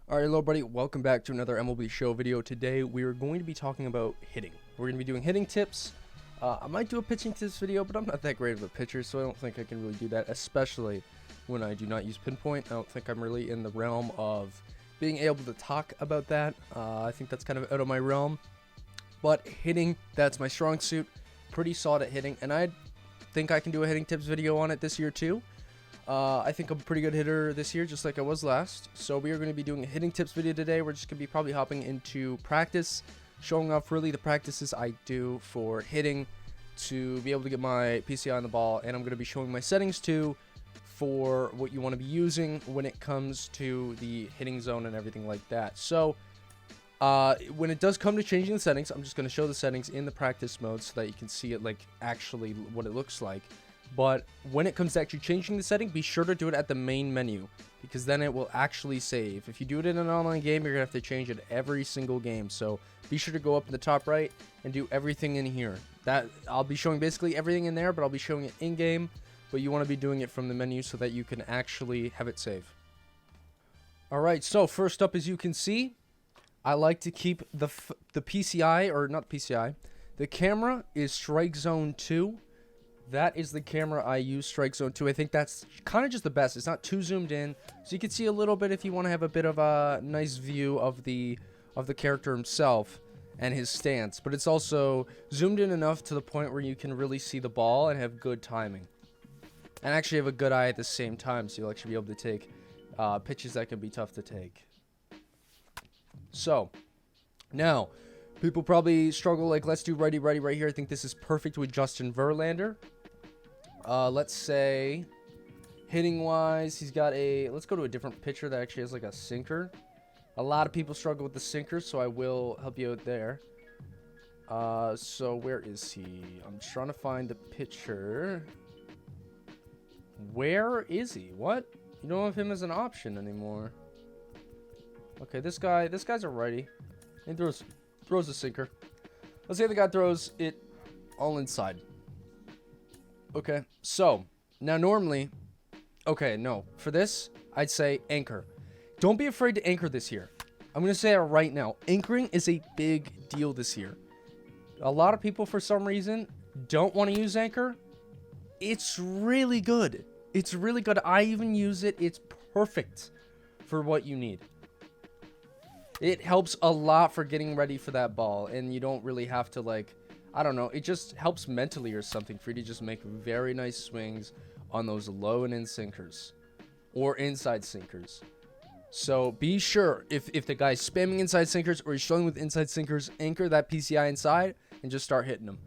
Alright, hello buddy, welcome back to another MLB show video. Today we are going to be talking about hitting. We're going to be doing hitting tips. I might do a pitching tips video, but I'm not that great of a pitcher, so I don't think I can really do that, especially when I do not use pinpoint. I don't think I'm really in the realm of being able to talk about that. I think that's kind of out of my realm. But hitting, that's my strong suit. Pretty solid at hitting, and I think I can do a hitting tips video on it this year too. I think I'm a pretty good hitter this year, just like I was last. So we are going to be doing a hitting tips video today. We're just going to be probably hopping into practice, showing off really the practices I do for hitting to be able to get my PCI on the ball. And I'm going to be showing my settings too for what you want to be using when it comes to the hitting zone and everything like that. So when it does come to changing the settings, I'm just going to show the settings in the practice mode so that you can see it like actually what it looks like. But when it comes to actually changing the setting, be sure to do it at the main menu, because then it will actually save. If you do it in an online game, you're going to have to change it every single game. So be sure to go up in the top right and do everything in here. That I'll be showing basically everything in there, but I'll be showing it in game. But you want to be doing it from the menu so that you can actually have it save. Alright, so first up, as you can see, I like to keep the PCI, or not PCI, the camera is strike zone 2. That is the camera I use, strike zone 2. I think that's kind of just the best. It's not too zoomed in, so you can see a little bit if you want to have a bit of a nice view of the character himself and his stance. But it's also zoomed in enough to the point where you can really see the ball and have good timing. And actually have a good eye at the same time, so you'll actually be able to take pitches that can be tough to take. So, now, people probably struggle, like, let's do righty right here. I think this is perfect with Justin Verlander. Let's say, hitting-wise, he's got a... Let's go to a different pitcher that actually has, like, a sinker. A lot of people struggle with the sinker, so I will help you out there. So where is he? I'm trying to find the pitcher. Where is he? What? You don't have him as an option anymore. Okay, this guy's a righty. He throws a sinker. Let's say the guy throws it all inside. Okay, so now normally, okay, no, for this, I'd say anchor. Don't be afraid to anchor this year. I'm going to say it right now. Anchoring is a big deal this year. A lot of people, for some reason, don't want to use anchor. It's really good. It's really good. I even use it. It's perfect for what you need. It helps a lot for getting ready for that ball, and you don't really have to, like, I don't know, it just helps mentally or something for you to just make very nice swings on those low and in sinkers or inside sinkers. So be sure, if the guy's spamming inside sinkers or he's struggling with inside sinkers, anchor that PCI inside and just start hitting them.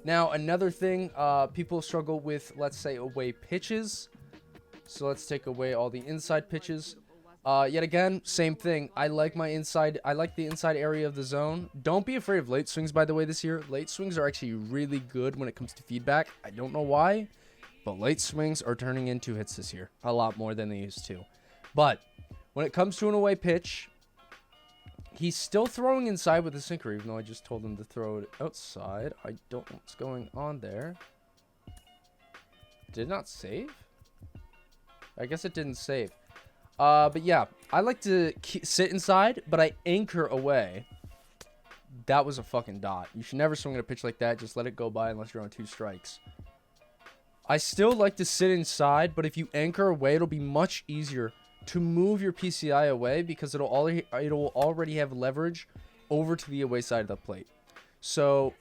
Now, another thing, people struggle with, let's say, away pitches. So let's take away all the inside pitches. Yet again, same thing. I like the inside area of the zone. Don't be afraid of late swings, by the way, this year. Late swings are actually really good when it comes to feedback. I don't know why, but late swings are turning into hits this year. A lot more than they used to. But when it comes to an away pitch, he's still throwing inside with the sinker, even though I just told him to throw it outside. I don't know what's going on there. Did it not save? I guess it didn't save. But yeah, I like to sit inside, but I anchor away. That was a fucking dot. You should never swing at a pitch like that. Just let it go by unless you're on 2 strikes. I still like to sit inside, but if you anchor away, it'll be much easier to move your PCI away because it'll already have leverage over to the away side of the plate. So,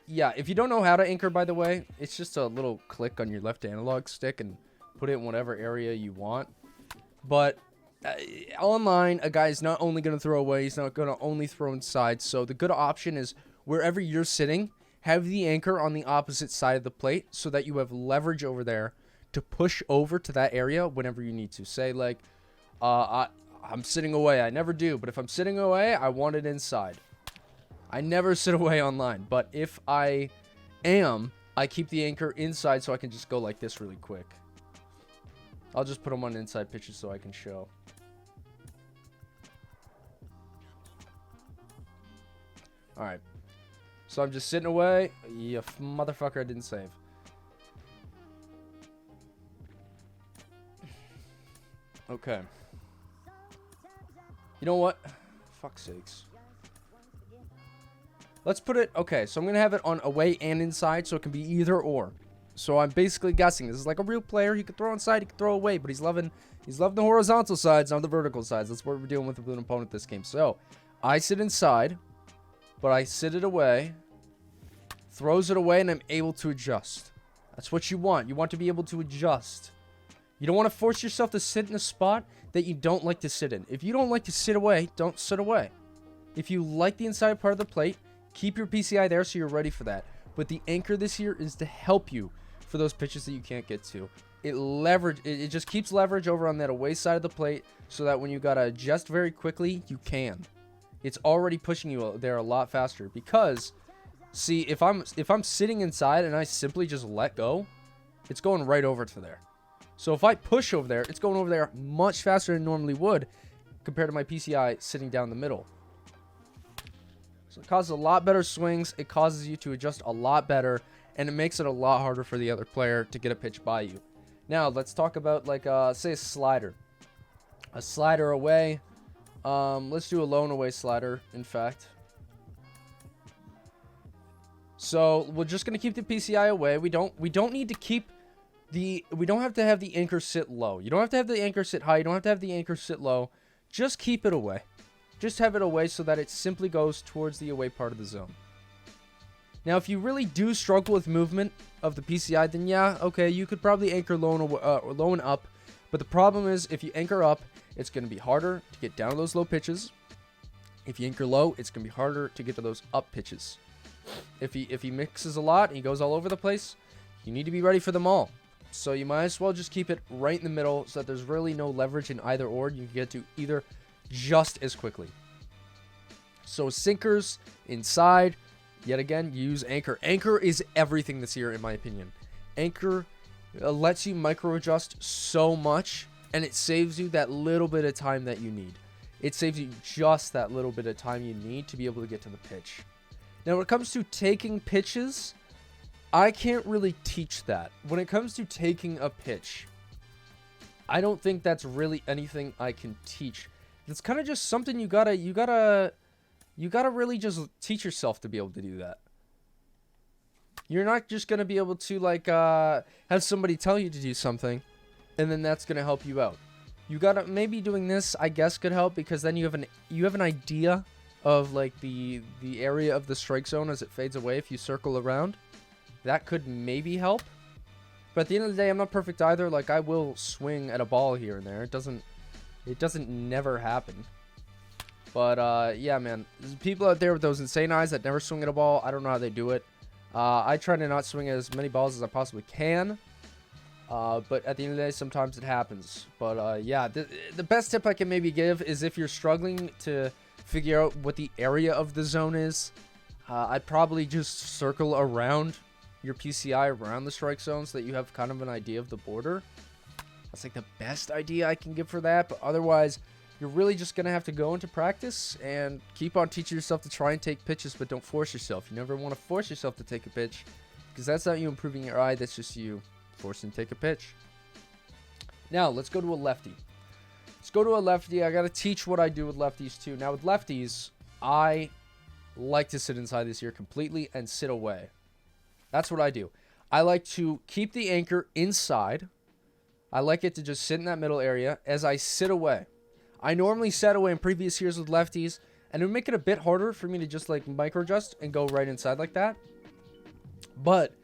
yeah, if you don't know how to anchor, by the way, it's just a little click on your left analog stick and put it in whatever area you want. But online, a guy is not only going to throw away, he's not going to only throw inside. So the good option is wherever you're sitting, have the anchor on the opposite side of the plate so that you have leverage over there to push over to that area whenever you need to. Say, like, I'm sitting away. I never do, but if I'm sitting away, I want it inside. I never sit away online, but if I am, I keep the anchor inside so I can just go like this really quick. I'll just put them on inside pitches so I can show. Alright. So I'm just sitting away. Yeah, motherfucker, I didn't save. Okay. You know what? Fuck's sakes. Let's put it... Okay, so I'm going to have it on away and inside, so it can be either or. So I'm basically guessing. This is like a real player. He could throw inside, he could throw away, but he's loving the horizontal sides, not the vertical sides. That's what we're dealing with an opponent this game. So, I sit inside, but I sit it away, throws it away, and I'm able to adjust. That's what you want. You want to be able to adjust. You don't want to force yourself to sit in a spot that you don't like to sit in. If you don't like to sit away, don't sit away. If you like the inside part of the plate, keep your PCI there so you're ready for that. But the anchor this year is to help you for those pitches that you can't get to. It just keeps leverage over on that away side of the plate so that when you gotta adjust very quickly, you can. It's already pushing you there a lot faster because, see, if I'm sitting inside and I simply just let go, it's going right over to there. So if I push over there, it's going over there much faster than it normally would compared to my PCI sitting down the middle. So it causes a lot better swings. It causes you to adjust a lot better, and it makes it a lot harder for the other player to get a pitch by you. Now, let's talk about, like, say a slider. A slider away. Let's do a lone away slider, in fact. So, we're just going to keep the PCI away. We don't need to keep we don't have to have the anchor sit low. You don't have to have the anchor sit high. You don't have to have the anchor sit low. Just keep it away. Just have it away so that it simply goes towards the away part of the zone. Now, if you really do struggle with movement of the PCI, then yeah, okay, you could probably anchor low and up. But the problem is, if you anchor up, it's going to be harder to get down to those low pitches. If you anchor low, it's going to be harder to get to those up pitches. If he mixes a lot and he goes all over the place, you need to be ready for them all. So you might as well just keep it right in the middle so that there's really no leverage in either or. You can get to either just as quickly. So sinkers inside, yet again, use anchor. Anchor is everything this year, in my opinion. Anchor lets you micro adjust so much, and it saves you that little bit of time that you need. It saves you just that little bit of time you need to be able to get to the pitch. Now, when it comes to taking pitches, I can't really teach that. When it comes to taking a pitch, I don't think that's really anything I can teach. It's kind of just something you gotta really just teach yourself to be able to do that. You're not just gonna be able to like have somebody tell you to do something, and then that's gonna help you out. You gotta maybe doing this, I guess, could help because then you have an idea of like the area of the strike zone as it fades away if you circle around. That could maybe help. But at the end of the day, I'm not perfect either. Like, I will swing at a ball here and there. It doesn't never happen. But, yeah, man. There's people out there with those insane eyes that never swing at a ball. I don't know how they do it. I try to not swing at as many balls as I possibly can. But at the end of the day, sometimes it happens. But, yeah, the best tip I can maybe give is if you're struggling to figure out what the area of the zone is, I'd probably just circle around your PCI around the strike zone so that you have kind of an idea of the border. That's like the best idea I can give for that. But otherwise, you're really just going to have to go into practice and keep on teaching yourself to try and take pitches, but don't force yourself. You never want to force yourself to take a pitch because that's not you improving your eye. That's just you forcing to take a pitch. Now, let's go to a lefty. I got to teach what I do with lefties too. Now, with lefties, I like to sit inside this year completely and sit away. That's what I do. I like to keep the anchor inside. I like it to just sit in that middle area as I sit away. I normally sat away in previous years with lefties, and it would make it a bit harder for me to just like micro adjust and go right inside like that. But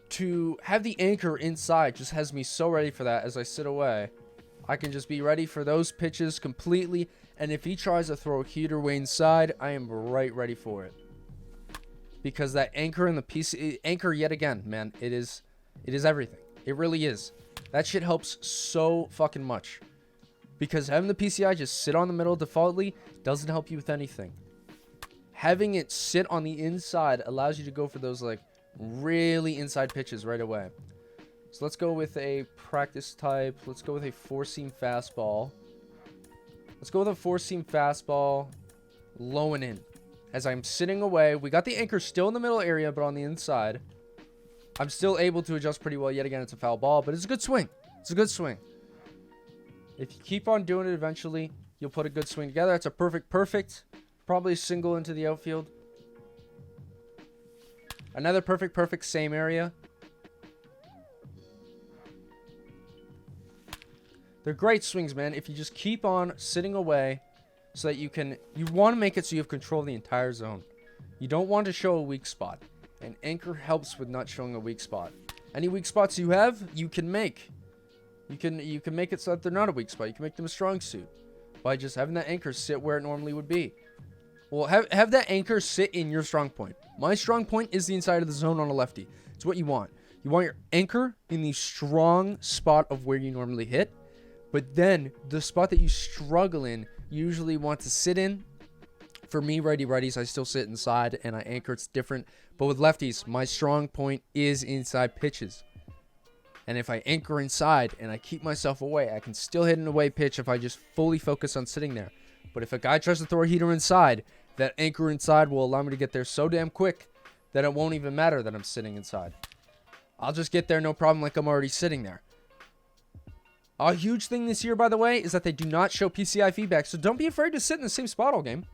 to have the anchor inside just has me so ready for that as I sit away. I can just be ready for those pitches completely, and if he tries to throw a heater way inside, I am right ready for it. Because that anchor in the PC, anchor yet again, man, it is everything. It really is. That shit helps so fucking much. Because having the PCI just sit on the middle defaultly doesn't help you with anything. Having it sit on the inside allows you to go for those like really inside pitches right away. So let's go with a practice type. Let's go with a four-seam fastball. Low and in. As I'm sitting away, we got the anchor still in the middle area, but on the inside. I'm still able to adjust pretty well. Yet again, it's a foul ball, but it's a good swing. If you keep on doing it, eventually, you'll put a good swing together. That's a perfect. Probably single into the outfield. Another perfect, same area. They're great swings, man. If you just keep on sitting away so that you want to make it so you have control of the entire zone. You don't want to show a weak spot. And anchor helps with not showing a weak spot. Any weak spots you have, you can make. You can make it so that they're not a weak spot. You can make them a strong suit by just having that anchor sit where it normally would be. Well, have that anchor sit in your strong point. My strong point is the inside of the zone on a lefty. It's what you want. You want your anchor in the strong spot of where you normally hit. But then, the spot that you struggle in, you usually want to sit in. For me, righties, I still sit inside and I anchor. It's different. But with lefties, my strong point is inside pitches. And if I anchor inside and I keep myself away, I can still hit an away pitch if I just fully focus on sitting there. But if a guy tries to throw a heater inside, that anchor inside will allow me to get there so damn quick that it won't even matter that I'm sitting inside. I'll just get there no problem like I'm already sitting there. A huge thing this year, by the way, is that they do not show PCI feedback, so don't be afraid to sit in the same spot all game.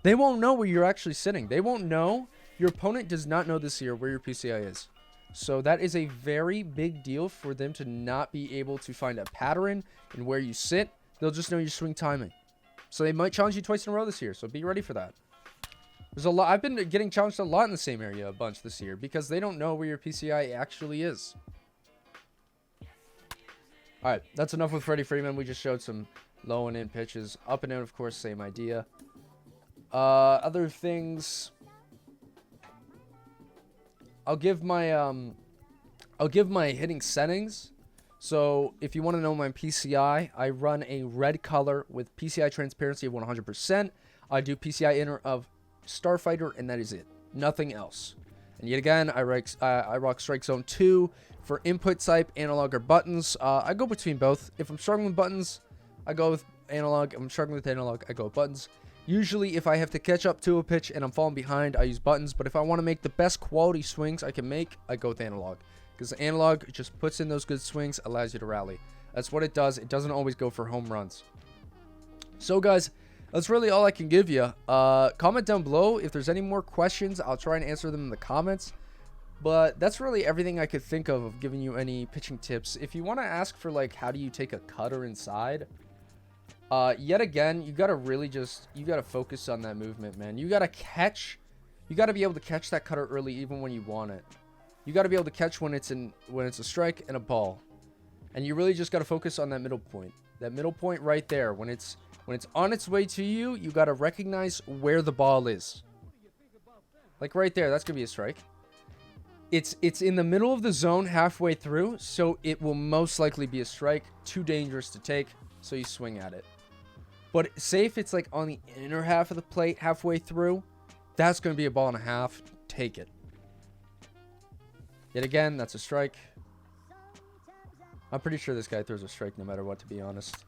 They won't know where you're actually sitting. They won't know. Your opponent does not know this year where your PCI is. So that is a very big deal for them to not be able to find a pattern in where you sit. They'll just know your swing timing. So they might challenge you twice in a row this year, so be ready for that. There's a lot. I've been getting challenged a lot in the same area a bunch this year because they don't know where your PCI actually is. All right, that's enough with Freddie Freeman. We just showed some low and in pitches. Up and in, of course, same idea. Other things. I'll give my hitting settings. So if you want to know my PCI, I run a red color with PCI transparency of 100%. I do PCI inner of Starfighter, and that is it. Nothing else. And yet again, I rock Strike Zone 2 for input type, analog or buttons. I go between both. If I'm struggling with buttons, I go with analog. If I'm struggling with analog, I go with buttons. Usually, if I have to catch up to a pitch and I'm falling behind, I use buttons. But if I want to make the best quality swings I can make, I go with analog. Because analog just puts in those good swings, allows you to rally. That's what it does. It doesn't always go for home runs. So, guys, that's really all I can give you. Comment down below if there's any more questions. I'll try and answer them in the comments. But that's really everything I could think of giving you any pitching tips. If you want to ask for, like, how do you take a cutter inside? Yet again, you got to really you got to focus on that movement, man. You got to be able to catch that cutter early even when you want it. You got to be able to catch when it's a strike and a ball. And you really just got to focus on that middle point. That middle point right there. When it's on its way to you, you got to recognize where the ball is. Like right there, that's going to be a strike. It's in the middle of the zone halfway through, so it will most likely be a strike. Too dangerous to take, so you swing at it. But say if it's like on the inner half of the plate halfway through, that's going to be a ball and a half. Take it. Yet again, that's a strike. I'm pretty sure this guy throws a strike no matter what, to be honest.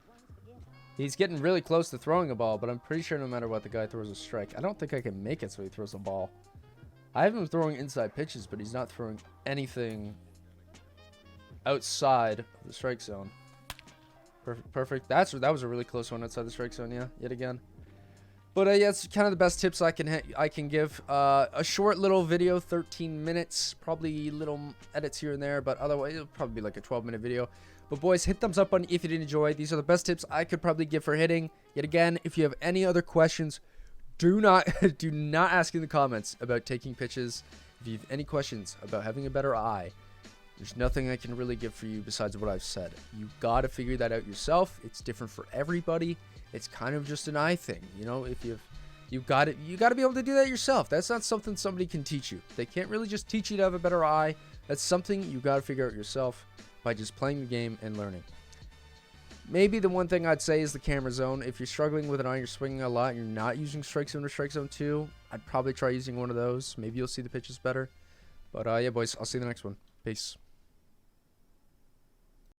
He's getting really close to throwing a ball, but I'm pretty sure no matter what, the guy throws a strike. I don't think I can make it so he throws a ball. I have him throwing inside pitches, but he's not throwing anything outside of the strike zone. Perfect. That was a really close one outside the strike zone, yeah, yet again. But yeah, it's kind of the best tips I can give. A short little video, 13 minutes, probably little edits here and there, but otherwise it'll probably be like a 12-minute video. But boys, hit thumbs up button if you did enjoy. These are the best tips I could probably give for hitting. Yet again, if you have any other questions, do not ask in the comments about taking pitches. If you have any questions about having a better eye, there's nothing I can really give for you besides what I've said. You got to figure that out yourself. It's different for everybody. It's kind of just an eye thing, you know. If you got to be able to do that yourself. That's not something somebody can teach you. They can't really just teach you to have a better eye. That's something you got to figure out yourself by just playing the game and learning. Maybe the one thing I'd say is the camera zone. If you're struggling with an eye, you're swinging a lot, and you're not using strike zone or strike zone 2, I'd probably try using one of those. Maybe you'll see the pitches better. But yeah, boys, I'll see you in the next one. Peace.